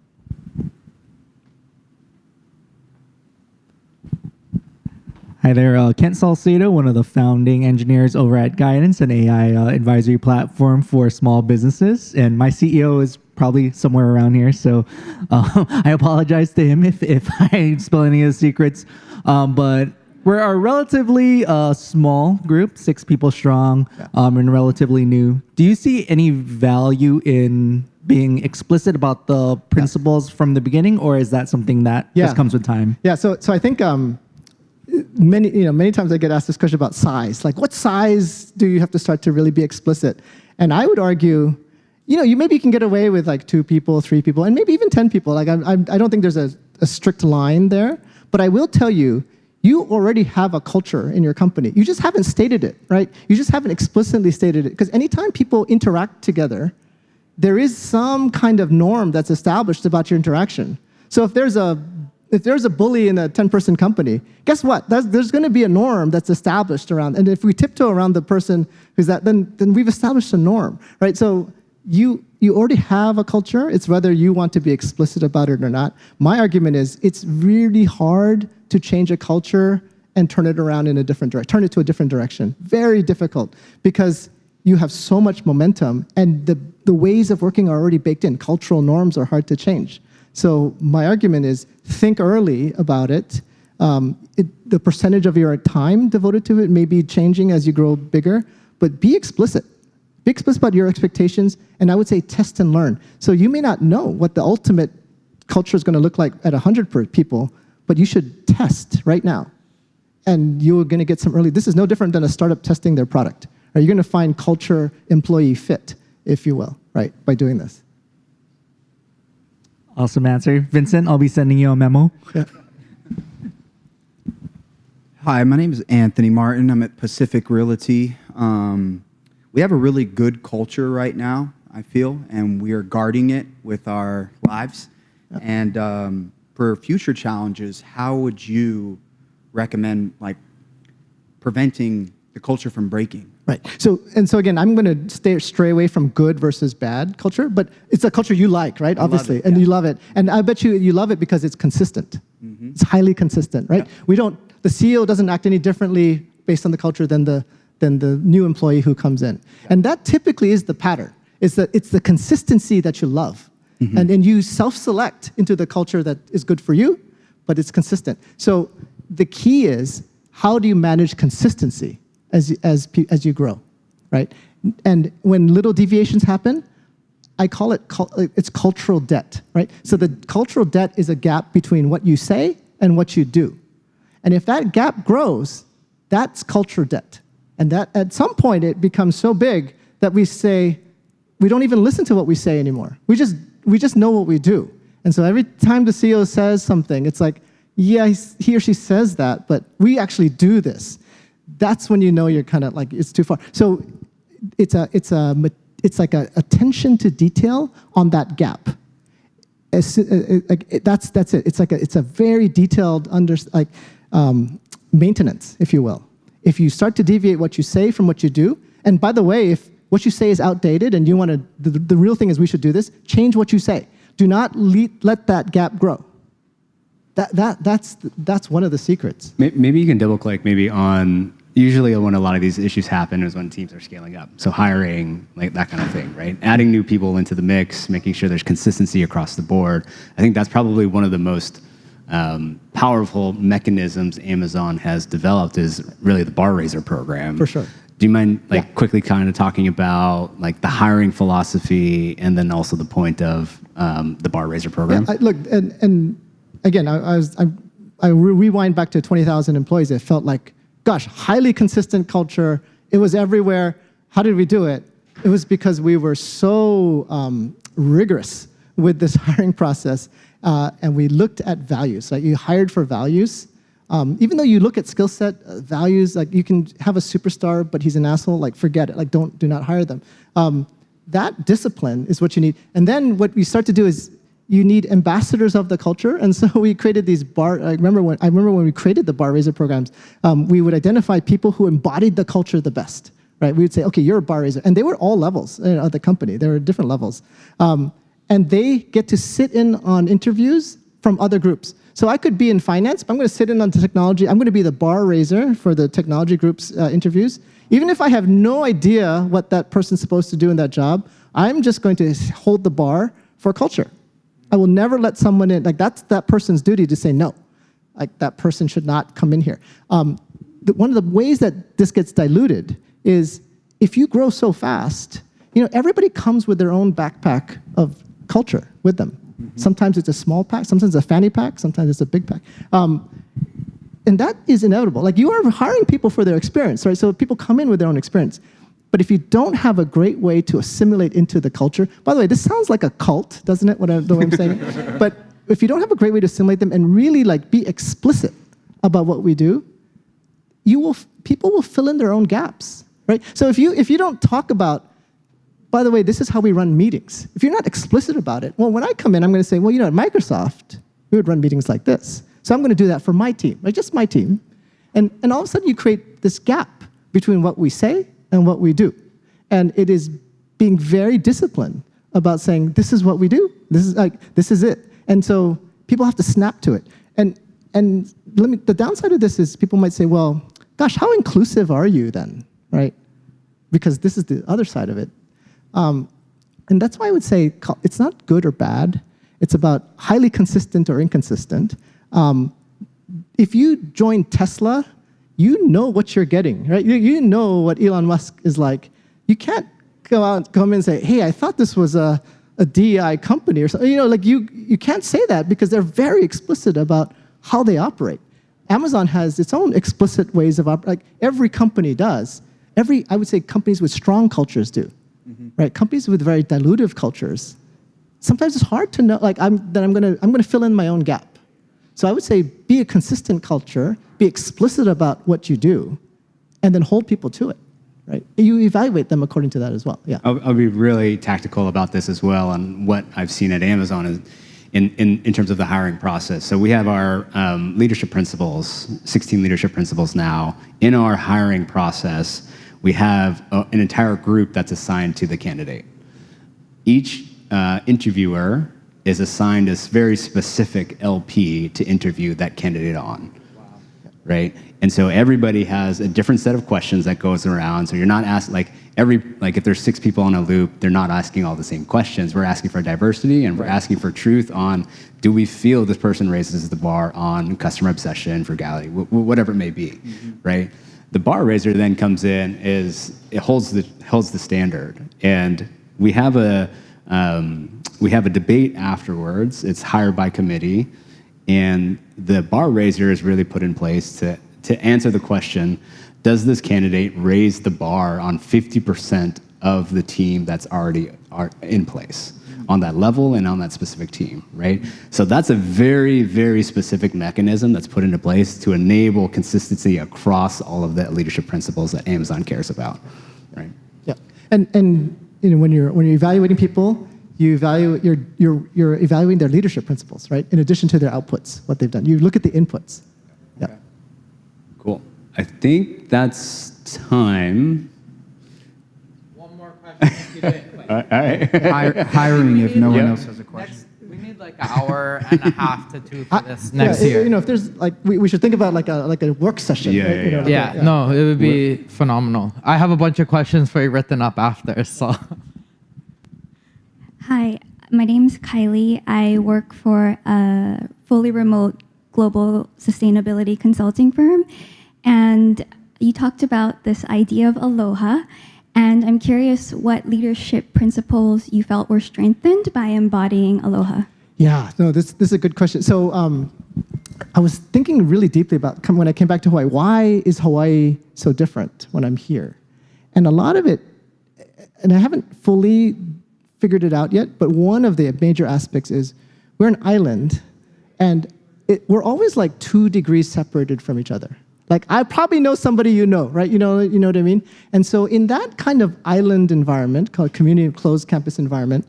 Speaker 8: Hi there, Kent Salcedo, one of the founding engineers over at Guidance, an AI advisory platform for small businesses. And my CEO is probably somewhere around here, so I apologize to him if I spill any of the secrets. But We're a relatively small group, 6 people strong, and relatively new. Do you see any value in being explicit about the principles from the beginning, or is that something that just comes with time?
Speaker 2: Yeah, so I think many times I get asked this question about size. Like, what size do you have to start to really be explicit? And I would argue, you maybe can get away with like 2 people, 3 people, and maybe even 10 people. Like, I don't think there's a strict line there. But I will tell you, you already have a culture in your company. You just haven't stated it, right? You just haven't explicitly stated it. Because anytime people interact together, there is some kind of norm that's established about your interaction. So if there's a bully in a 10-person company, guess what? There's going to be a norm that's established around. And if we tiptoe around the person who's that, then we've established a norm, right? So you already have a culture. It's whether you want to be explicit about it or not. My argument is it's really hard to change a culture and turn it around in a different direction, turn it to a different direction. Very difficult because you have so much momentum and the ways of working are already baked in. Cultural norms are hard to change. So my argument is think early about it. The percentage of your time devoted to it may be changing as you grow bigger, but be explicit. Be explicit about your expectations, and I would say test and learn. So you may not know what the ultimate culture is going to look like at 100 people, but you should test right now. And you're going to get some early, this is no different than a startup testing their product. Right? You're going to find culture employee fit, if you will, right, by doing this.
Speaker 8: Awesome answer. Vincent, I'll be sending you a memo.
Speaker 2: Yeah.
Speaker 4: Hi, my name is Anthony Martin. I'm at Pacific Realty. We have a really good culture right now, I feel, and we are guarding it with our lives. Yeah. And for future challenges, how would you recommend preventing the culture from breaking?
Speaker 2: Right. So again, I'm going to stray away from good versus bad culture, but it's a culture you like, right? Obviously, and you love it. And I bet you love it because it's consistent. Mm-hmm. It's highly consistent, right? Yeah. The CEO doesn't act any differently based on the culture than the new employee who comes in. Yeah. And that typically is the pattern. It's the consistency that you love. Mm-hmm. And you self-select into the culture that is good for you, but it's consistent. So the key is, how do you manage consistency as you grow, right? And when little deviations happen, I call it it's cultural debt, right? So the cultural debt is a gap between what you say and what you do. And if that gap grows, that's culture debt. And that at some point it becomes so big that we say, we don't even listen to what we say anymore. We just know what we do. And so every time the CEO says something, it's like, yeah, he or she says that, but we actually do this. That's when you know you're kind of like, it's too far. So it's like a attention to detail on that gap. That's it. It's a very detailed maintenance, if you will. If you start to deviate what you say from what you do, and by the way, if what you say is outdated and you want to, the real thing is we should do this, change what you say. Do not let that gap grow. That's one of the secrets.
Speaker 1: Maybe you can double click maybe on, usually when a lot of these issues happen is when teams are scaling up. So hiring, like that kind of thing, right? Adding new people into the mix, making sure there's consistency across the board. I think that's probably one of the most powerful mechanisms Amazon has developed is really the bar raiser program.
Speaker 2: For sure.
Speaker 1: Do you mind quickly kind of talking about the hiring philosophy and then also the point of the bar raiser program?
Speaker 2: Yeah, look, and again, I rewind back to 20,000 employees. It felt like, gosh, highly consistent culture. It was everywhere. How did we do it? It was because we were so rigorous with this hiring process, and we looked at values. Like you hired for values. Even though you look at skill set, values, like you can have a superstar, but he's an asshole, like forget it, like do not hire them. That discipline is what you need. And then what we start to do is you need ambassadors of the culture. And so we created these I remember when we created the bar raiser programs, we would identify people who embodied the culture the best, right? We would say, okay, you're a bar raiser. And they were all levels of the company. There were different levels. And they get to sit in on interviews from other groups. So I could be in finance, but I'm going to sit in on the technology. I'm going to be the bar raiser for the technology group's interviews. Even if I have no idea what that person's supposed to do in that job, I'm just going to hold the bar for culture. I will never let someone in, like that's that person's duty to say no. like that person should not come in here. One of the ways that this gets diluted is if you grow so fast, everybody comes with their own backpack of culture with them. Sometimes it's a small pack, sometimes it's a fanny pack, sometimes it's a big pack. And that is inevitable. Like, you are hiring people for their experience, right? So people come in with their own experience. But if you don't have a great way to assimilate into the culture, by the way, this sounds like a cult, doesn't it, the way I'm saying it? But if you don't have a great way to assimilate them and really be explicit about what we do, people will fill in their own gaps, right? So if you don't talk about, by the way, this is how we run meetings. If you're not explicit about it, well, when I come in, I'm going to say, well, at Microsoft, we would run meetings like this. So I'm going to do that for my team, right? Just my team. And all of a sudden, you create this gap between what we say and what we do. And it is being very disciplined about saying, this is what we do. This is it. And so people have to snap to it. And the downside of this is people might say, well, gosh, how inclusive are you then, right? Because this is the other side of it. And that's why I would say it's not good or bad. It's about highly consistent or inconsistent. If you join Tesla, you know what you're getting, right? You know what Elon Musk is like. You can't come in and say, hey, I thought this was a DEI company or something. You can't say that because they're very explicit about how they operate. Amazon has its own explicit ways of operating. Like every company does. I would say companies with strong cultures do, right? Companies with very dilutive cultures, sometimes it's hard to know, I'm gonna fill in my own gap. So I would say be a consistent culture, be explicit about what you do, and then hold people to it, right? You evaluate them according to that as well, yeah.
Speaker 1: I'll be really tactical about this as well, and what I've seen at Amazon is in terms of the hiring process. So we have our leadership principles, 16 leadership principles now. In our hiring process, we have an entire group that's assigned to the candidate. Each interviewer is assigned a very specific LP to interview that candidate on, right? And so everybody has a different set of questions that goes around. So you're not asked, if there's 6 people on a loop, they're not asking all the same questions. We're asking for diversity, and we're asking for truth on, do we feel this person raises the bar on customer obsession, frugality, whatever it may be, right? The bar raiser then comes in, it holds the standard, and we have a debate afterwards. It's hired by committee, and the bar raiser is really put in place to answer the question, does this candidate raise the bar on 50% of the team that's already in place on that level and on that specific team, right? So that's a very, very specific mechanism that's put into place to enable consistency across all of the leadership principles that Amazon cares about, right?
Speaker 2: Yeah, and when you're evaluating people, you're evaluating their leadership principles, right? In addition to their outputs, what they've done. You look at the inputs. Yeah.
Speaker 1: Okay. Cool. I think that's time.
Speaker 3: One more question if you do it quick.
Speaker 1: All right.
Speaker 4: Hiring if no one
Speaker 1: Yeah.
Speaker 4: else has a question.
Speaker 3: We need an hour and a half to 2 for this next year.
Speaker 2: If there's we should think about like a work session.
Speaker 1: Yeah,
Speaker 2: right?
Speaker 1: yeah.
Speaker 3: No, it would be phenomenal. I have a bunch of questions for you written up after, so.
Speaker 9: Hi, my name is Kylie. I work for a fully remote global sustainability consulting firm. And you talked about this idea of Aloha. And I'm curious what leadership principles you felt were strengthened by embodying Aloha.
Speaker 2: Yeah, no, this is a good question. So I was thinking really deeply about when I came back to Hawaii, why is Hawaii so different when I'm here? And a lot of it, and I haven't fully figured it out yet, but one of the major aspects is we're an island, and we're always like 2 degrees separated from each other. Like, I probably know somebody you know, right? You know what I mean? And so in that kind of island environment, called community closed campus environment,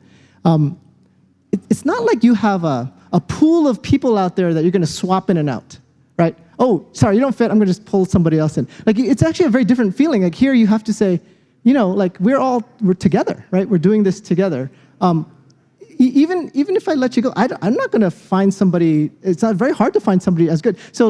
Speaker 2: it's not like you have a pool of people out there that you're going to swap in and out, right? Oh, sorry, you don't fit, I'm going to just pull somebody else in. Like, it's actually a very different feeling. Like, here you have to say, we're together, right? We're doing this together. Even if I let you go, I'm not going to find somebody. It's not very hard to find somebody as good. So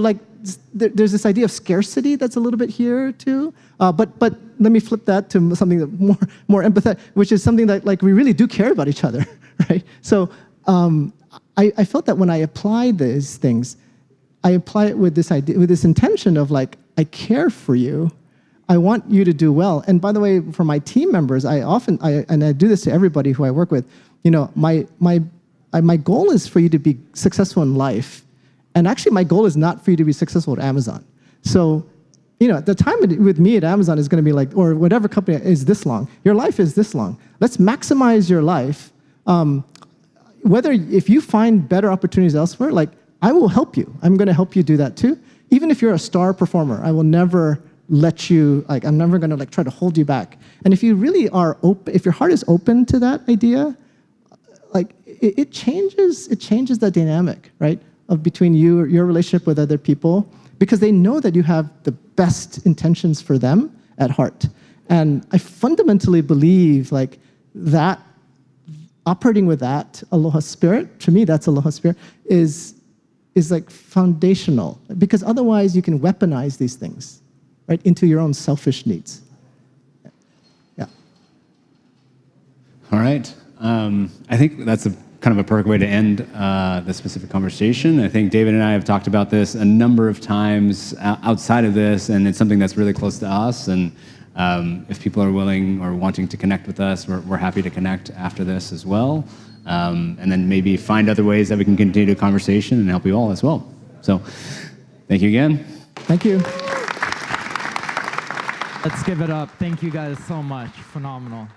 Speaker 2: there's this idea of scarcity that's a little bit here too. But let me flip that to something that more empathetic, which is something that we really do care about each other, right? So I felt that when I applied these things, I apply it with this idea, with this intention of like, I care for you. I want you to do well. And by the way, for my team members, I do this to everybody who I work with. You know, my goal is for you to be successful in life. And actually, my goal is not for you to be successful at Amazon. So, you know, the time with me at Amazon is going to be like, or whatever company is this long. Your life is this long. Let's maximize your life. If you find better opportunities elsewhere, like, I will help you. I'm going to help you do that too. Even if you're a star performer, I will never let you, like, I'm never going to like try to hold you back. And if you really are open, if your heart is open to that idea, like, it changes the dynamic, right, of between you, your relationship with other people, because they know that you have the best intentions for them at heart. And I fundamentally believe like that, operating with that Aloha spirit, to me that's Aloha spirit, is like foundational, because otherwise you can weaponize these things, right, into your own selfish needs. Yeah.
Speaker 1: All right. I think that's kind of a perfect way to end this specific conversation. I think David and I have talked about this a number of times outside of this, and it's something that's really close to us. And if people are willing or wanting to connect with us, we're happy to connect after this as well. And then maybe find other ways that we can continue the conversation and help you all as well. So thank you again.
Speaker 2: Thank you.
Speaker 3: Let's give it up. Thank you guys so much. Phenomenal.